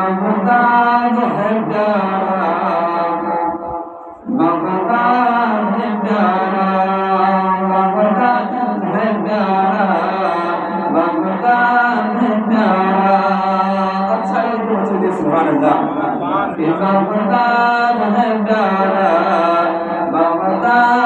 Baghdad ہے پیارا، Baghdad ہے پیارا، بغداد ہے پیارا، بغداد ہے پیارا۔ اچھا ایک دو چلیے سبحان اللہ۔ بغداد ہے پیارا، بغداد